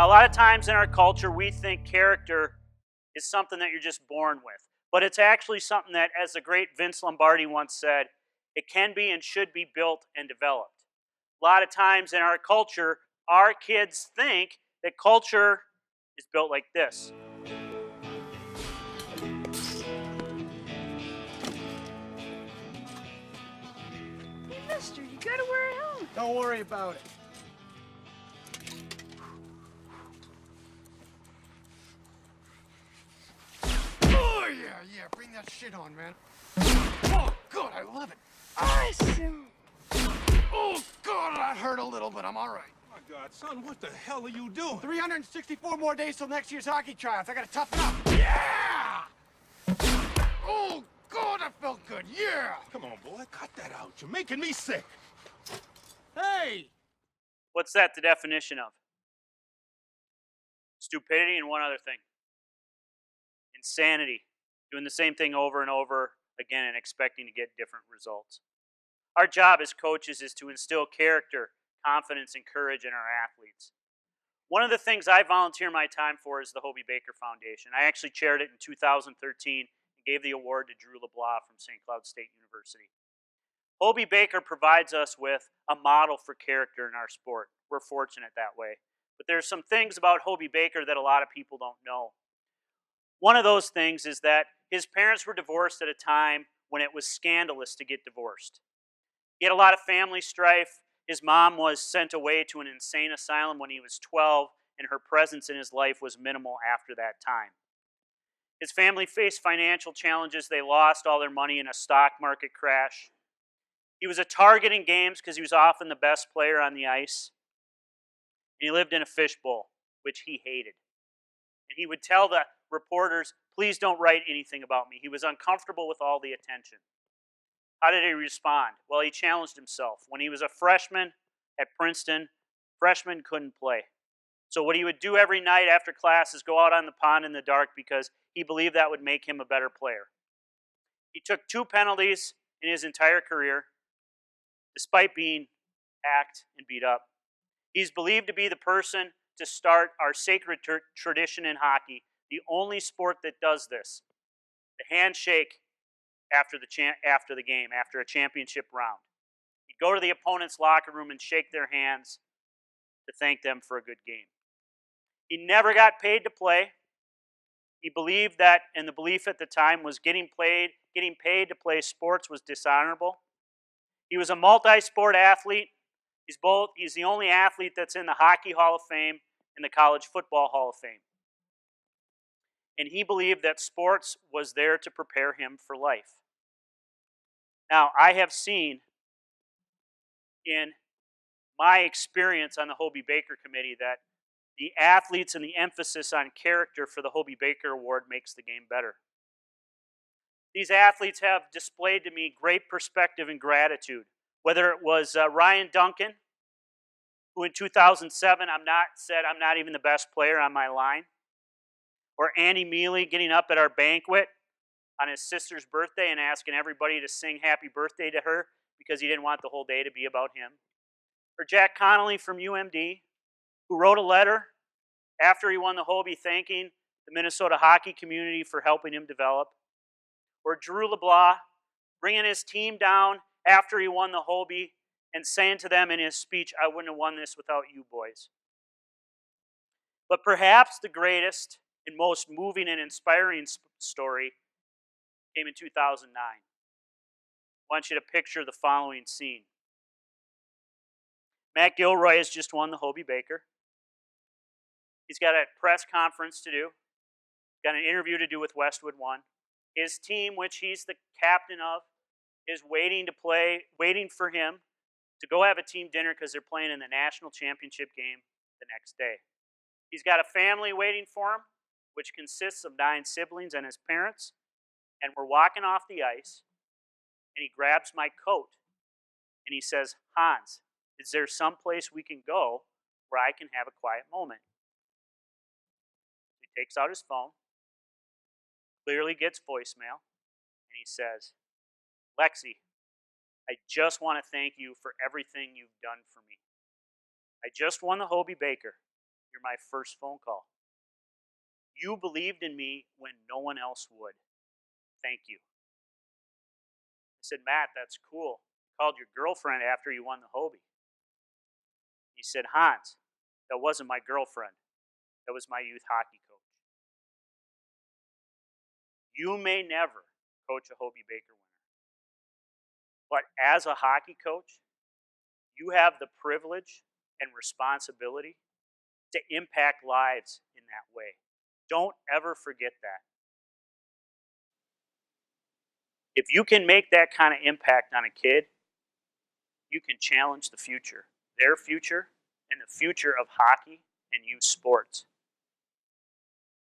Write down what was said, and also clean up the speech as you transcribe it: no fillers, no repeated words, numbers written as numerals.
Now, a lot of times in our culture, we think character is something that you're just born with. But it's actually something that, as the great Vince Lombardi once said, it can be and should be built and developed. A lot of times in our culture, our kids think that culture is built like this. Hey, mister, you gotta wear a helmet. Don't worry about it. Oh, yeah, bring that shit on, man. Oh, good, I love it. Awesome. Oh, God, that hurt a little, but I'm all right. My God, son, what the hell are you doing? 364 more days till next year's hockey tryouts. I gotta toughen up. Yeah! Oh, God, that felt good. Yeah! Come on, boy, cut that out. You're making me sick. Hey! What's that the definition of? Stupidity and one other thing. Insanity. Doing the same thing over and over again and expecting to get different results. Our job as coaches is to instill character, confidence, and courage in our athletes. One of the things I volunteer my time for is the Hobey Baker Foundation. I actually chaired it in 2013 and gave the award to Drew LeBlanc from St. Cloud State University. Hobey Baker provides us with a model for character in our sport. We're fortunate that way. But there's some things about Hobey Baker that a lot of people don't know. One of those things is that his parents were divorced at a time when it was scandalous to get divorced. He had a lot of family strife. His mom was sent away to an insane asylum when he was 12, and her presence in his life was minimal after that time. His family faced financial challenges. They lost all their money in a stock market crash. He was a target in games because he was often the best player on the ice. And he lived in a fishbowl, which he hated. And he would tell the reporters, please don't write anything about me. He was uncomfortable with all the attention. How did he respond? Well, he challenged himself. When he was a freshman at Princeton, freshmen couldn't play. So what he would do every night after class is go out on the pond in the dark because he believed that would make him a better player. He took 2 penalties in his entire career, despite being hacked and beat up. He's believed to be the person to start our sacred tradition in hockey, the only sport that does this. The handshake after the game, after a championship round. He'd go to the opponent's locker room and shake their hands to thank them for a good game. He never got paid to play. He believed that, and the belief at the time was getting paid to play sports was dishonorable. He was a multi-sport athlete. He's the only athlete that's in the Hockey Hall of Fame and the College Football Hall of Fame. And he believed that sports was there to prepare him for life. Now, I have seen in my experience on the Hobey Baker Committee that the athletes and the emphasis on character for the Hobey Baker Award makes the game better. These athletes have displayed to me great perspective and gratitude. Whether it was Ryan Duncan, who in 2007 said I'm not even the best player on my line, or Andy Mealy getting up at our banquet on his sister's birthday and asking everybody to sing happy birthday to her because he didn't want the whole day to be about him, or Jack Connolly from UMD, who wrote a letter after he won the Hobey thanking the Minnesota hockey community for helping him develop, or Drew LeBlanc bringing his team down after he won the Hobey and saying to them in his speech, I wouldn't have won this without you boys. But perhaps the greatest and most moving and inspiring story came in 2009. I want you to picture the following scene. Matt Gilroy has just won the Hobey Baker. He's got a press conference to do, got an interview to do with Westwood One. His team, which he's the captain of, is waiting for him to go have a team dinner because they're playing in the national championship game the next day. He's got a family waiting for him, which consists of 9 siblings and his parents, and we're walking off the ice, and he grabs my coat, and he says, Hans, is there some place we can go where I can have a quiet moment? He takes out his phone, clearly gets voicemail, and he says, Lexi, I just want to thank you for everything you've done for me. I just won the Hobey Baker. You're my first phone call. You believed in me when no one else would. Thank you. I said, Matt, that's cool. Called your girlfriend after you won the Hobie. He said, Hans, that wasn't my girlfriend. That was my youth hockey coach. You may never coach a Hobie Baker winner, but as a hockey coach, you have the privilege and responsibility to impact lives in that way. Don't ever forget that. If you can make that kind of impact on a kid, you can challenge the future, their future, and the future of hockey and youth sports.